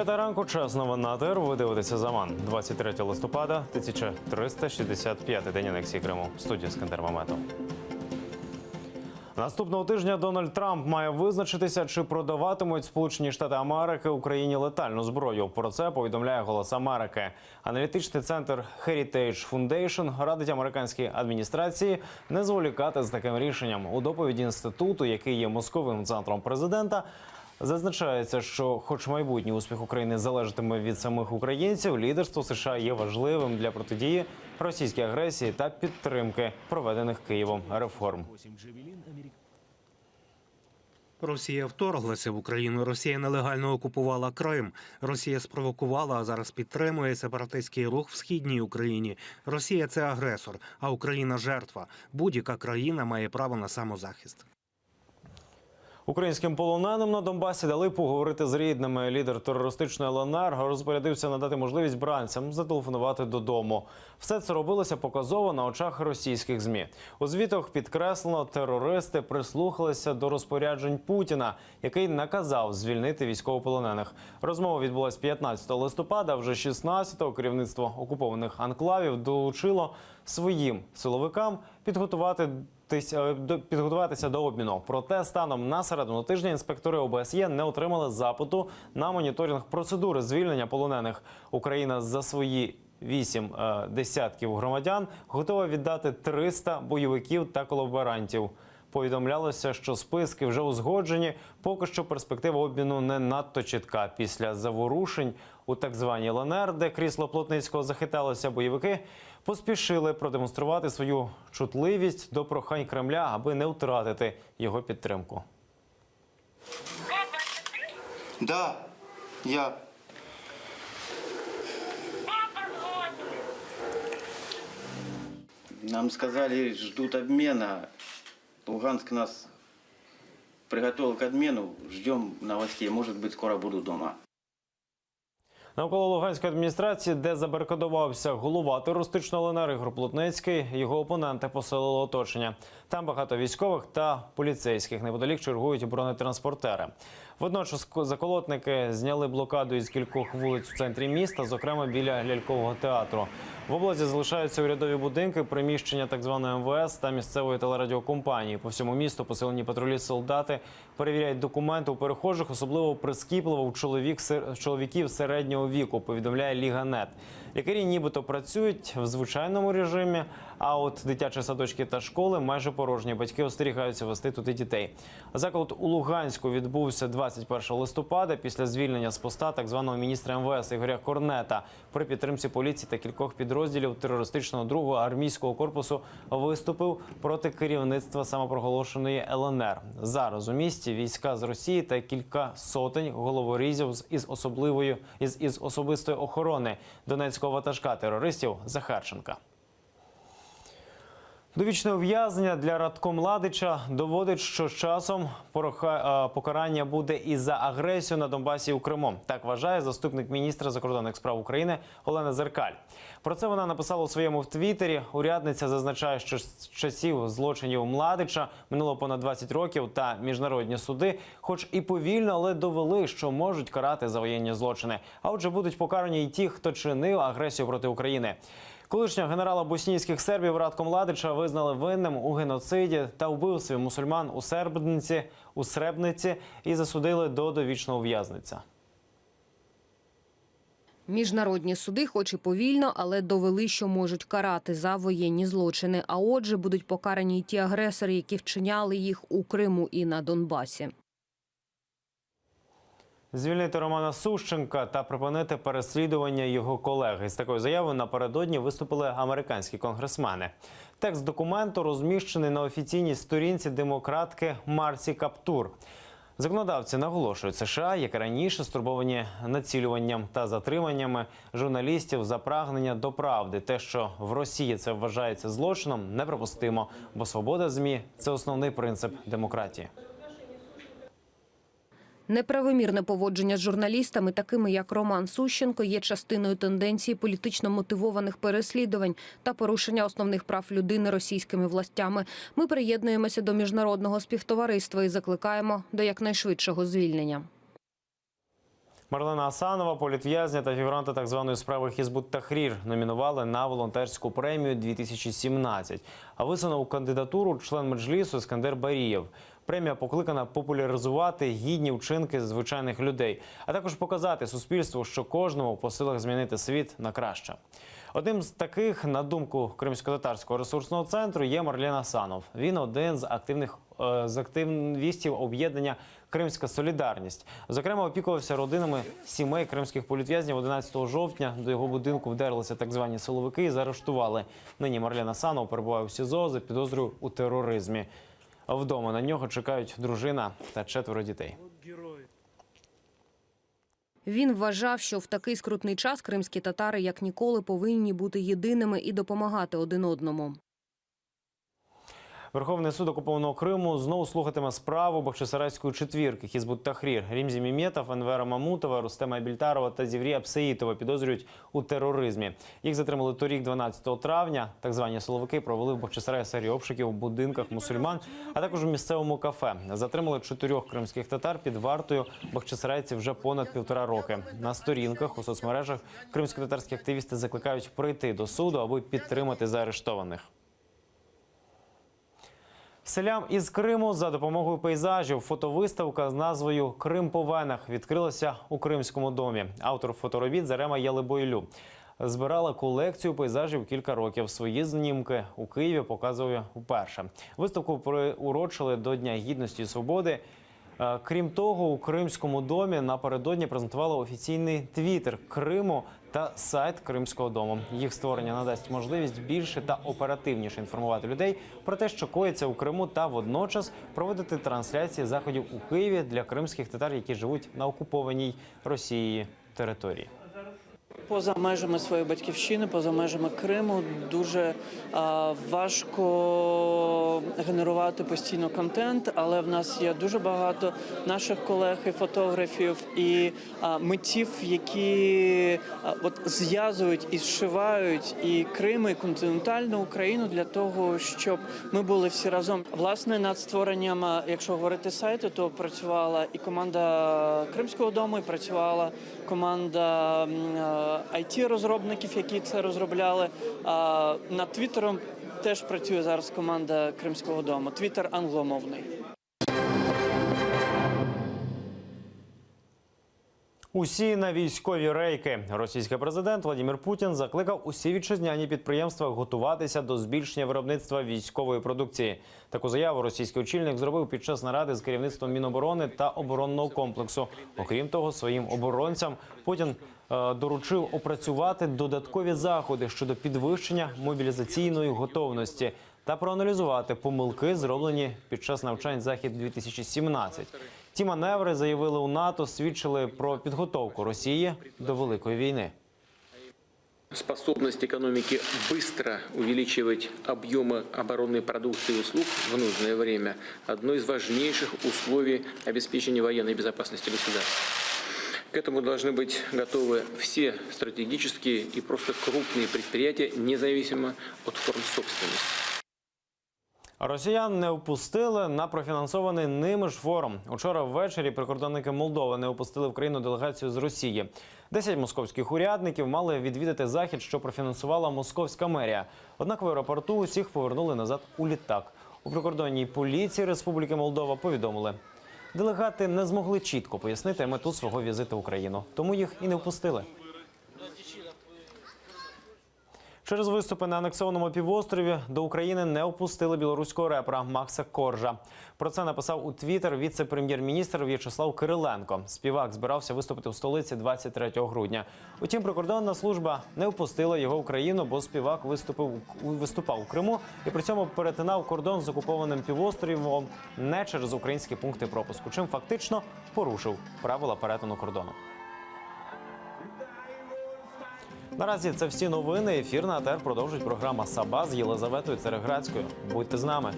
9 ранку, час новин на АТР. Ви дивитеся «Заман». 23 листопада, 1365 день анексії Криму. Студія Скандер Маметов. Наступного тижня Дональд Трамп має визначитися, чи продаватимуть Сполучені Штати Америки Україні летальну зброю. Про це повідомляє «Голос Америки». Аналітичний центр Heritage Foundation радить американській адміністрації не зволікати з таким рішенням. У доповіді інституту, який є мозковим центром президента, зазначається, що хоч майбутній успіх України залежатиме від самих українців, лідерство США є важливим для протидії російській агресії та підтримки проведених Києвом реформ. Росія вторглася в Україну. Росія нелегально окупувала Крим. Росія спровокувала, а зараз підтримує сепаратистський рух в східній Україні. Росія – це агресор, а Україна – жертва. Будь-яка країна має право на самозахист. Українським полоненим на Донбасі дали поговорити з рідними. Лідер терористичної ЛНР розпорядився надати можливість бранцям зателефонувати додому. Все це робилося показово на очах російських ЗМІ. У звітах підкреслено, терористи прислухалися до розпоряджень Путіна, який наказав звільнити військовополонених. Розмова відбулася 15 листопада, вже 16-го керівництво окупованих анклавів долучило своїм силовикам підготуватися до обміну. Проте станом на середину тижня інспектори ОБСЄ не отримали запиту на моніторинг процедури звільнення полонених. Україна за свої 8 десятків громадян готова віддати 300 бойовиків та колаборантів. Повідомлялося, що списки вже узгоджені, поки що перспектива обміну не надто чітка. Після заворушень у так званій ЛНР, де крісло Плотницького захиталося, бойовики поспішили продемонструвати свою чутливість до прохань Кремля, аби не втратити його підтримку. Да, я. Нам сказали, ждут обмена. Луганск нас приготовил к обмену. Ждем новостей. Может быть, скоро буду дома. Навколо Луганської адміністрації, де забарикадувався голова терористичного ЛНР Ігор Плотницький, його опоненти посилили оточення. Там багато військових та поліцейських. Неподалік чергують бронетранспортери. Водночас заколотники зняли блокаду із кількох вулиць у центрі міста, зокрема біля лялькового театру. В області залишаються урядові будинки, приміщення так званої МВС та місцевої телерадіокомпанії. По всьому місту посилені патрулі солдати перевіряють документи у перехожих, особливо прискіпливо у чоловіків середнього віку, повідомляє Ліга.нет. Лікарі нібито працюють в звичайному режимі, а от дитячі садочки та школи майже порожні. Батьки остерігаються вести туди дітей. Заклад у Луганську відбувся 21 листопада після звільнення з поста так званого міністра МВС Ігоря Корнета. При підтримці поліції та кількох підрозділів терористичного другого армійського корпусу виступив проти керівництва самопроголошеної ЛНР. Зараз у місті війська з Росії та кілька сотень головорізів із особистої охорони донецького ватажка терористів Захарченка. Довічне ув'язнення для Радко Младича доводить, що з часом покарання буде і за агресію на Донбасі і у Криму. Так вважає заступник міністра закордонних справ України Олена Зеркаль. Про це вона написала у своєму твіттері. Урядниця зазначає, що з часів злочинів Младича минуло понад 20 років, та міжнародні суди, хоч і повільно, але довели, що можуть карати за воєнні злочини. А отже, будуть покарані й ті, хто чинив агресію проти України. Колишнього генерала боснійських сербів Радко Младича визнали винним у геноциді та вбивстві мусульман у Сребниці і засудили до довічного ув'язнення. Міжнародні суди, хоч і повільно, але довели, що можуть карати за воєнні злочини. А отже, будуть покарані й ті агресори, які вчиняли їх у Криму і на Донбасі. Звільнити Романа Сущенка та припинити переслідування його колег. Із такою заявою напередодні виступили американські конгресмени. Текст документу розміщений на офіційній сторінці демократки Марсі Каптур. Законодавці наголошують, США, як і раніше, стурбовані націлюванням та затриманнями журналістів за прагнення до правди. Те, що в Росії це вважається злочином, неприпустимо, бо свобода ЗМІ – це основний принцип демократії. Неправомірне поводження з журналістами, такими як Роман Сущенко, є частиною тенденції політично мотивованих переслідувань та порушення основних прав людини російськими властями. Ми приєднуємося до міжнародного співтовариства і закликаємо до якнайшвидшого звільнення. Марлена Асанова, політв'язня та фігуранта так званої справи Хізбут Тахрір номінували на волонтерську премію 2017. А висунув кандидатуру член Меджлісу Ескандер Барієв. Премія покликана популяризувати гідні вчинки звичайних людей, а також показати суспільству, що кожному по силах змінити світ на краще. Одним з таких, на думку Кримсько-татарського ресурсного центру, є Марлен Асанов. Він один з активістів об'єднання «Кримська солідарність». Зокрема, опікувався родинами сімей кримських політв'язнів. 11 жовтня до його будинку вдерлися так звані силовики і заарештували. Нині Марлен Асанов перебуває у СІЗО за підозрою у тероризмі. Вдома на нього чекають дружина та 4 дітей. Він вважав, що в такий скрутний час кримські татари як ніколи повинні бути єдиними і допомагати один одному. Верховний суд окупованого Криму знову слухатиме справу Бахчисарайської четвірки Хізбут Тахрір. Рімзі Міметов, Енвера Мамутова, Рустема Більтарова та Зіврія Псеїтова підозрюють у тероризмі. Їх затримали торік, 12 травня. Так звані силовики провели в Бахчисараї серію обшуків у будинках мусульман, а також у місцевому кафе. Затримали 4 кримських татар під вартою бахчисарайців вже понад 1,5 роки. На сторінках у соцмережах кримсько-татарські активісти закликають прийти до суду, аби підтримати заарештованих. Селям із Криму за допомогою пейзажів. Фотовиставка з назвою «Крим по венах» відкрилася у Кримському домі. Автор фоторобіт Зарема Ялибойлю збирала колекцію пейзажів кілька років. Свої знімки у Києві показує вперше. Виставку приурочили до Дня Гідності і Свободи. Крім того, у Кримському домі напередодні презентували офіційний твіттер Криму та сайт Кримського дому. Їх створення надасть можливість більше та оперативніше інформувати людей про те, що коїться у Криму, та водночас проводити трансляції заходів у Києві для кримських татар, які живуть на окупованій Росією території. Поза межами своєї батьківщини, поза межами Криму дуже важко генерувати постійно контент, але в нас є дуже багато наших колег і фотографів, і митців, які зв'язують і зшивають і Крим, і континентальну Україну для того, щоб ми були всі разом. Власне, над створенням, якщо говорити сайту, то працювала і команда Кримського дому, і працювала команда IT-розробників, які це розробляли. Над Твіттером теж працює зараз команда Кримського дому. Твіттер англомовний. Усі на військові рейки. Російський президент Владимир Путін закликав усі вітчизняні підприємства готуватися до збільшення виробництва військової продукції. Таку заяву російський очільник зробив під час наради з керівництвом Міноборони та оборонного комплексу. Окрім того, своїм оборонцям Путін доручив опрацювати додаткові заходи щодо підвищення мобілізаційної готовності та проаналізувати помилки, зроблені під час навчань «Захід-2017». Ті маневри, заявили у НАТО, свідчили про підготовку Росії до великої війни. Способность экономики быстро увеличивать объемы оборонной продукции и услуг в нужное время – одно из важнейших условий обеспечения военной безопасности государства. К этому должны быть готовы все стратегические и просто крупные предприятия, независимо от форм собственности. Росіян не впустили на профінансований ними ж форум. Учора ввечері прикордонники Молдови не впустили в країну делегацію з Росії. 10 московських урядників мали відвідати захід, що профінансувала московська мерія. Однак в аеропорту усіх повернули назад у літак. У прикордонній поліції Республіки Молдова повідомили, делегати не змогли чітко пояснити мету свого візиту в Україну, тому їх і не впустили. Через виступи на анексованому півострові до України не впустили білоруського репера Макса Коржа. Про це написав у Твіттер віце-прем'єр-міністр В'ячеслав Кириленко. Співак збирався виступити у столиці 23 грудня. Утім, прикордонна служба не впустила його в країну, бо співак виступав у Криму і при цьому перетинав кордон з окупованим півостровом не через українські пункти пропуску, чим фактично порушив правила перетину кордону. Наразі це всі новини. Ефір на АТР продовжить програма «Саба» з Єлизаветою Цереградською. Будьте з нами.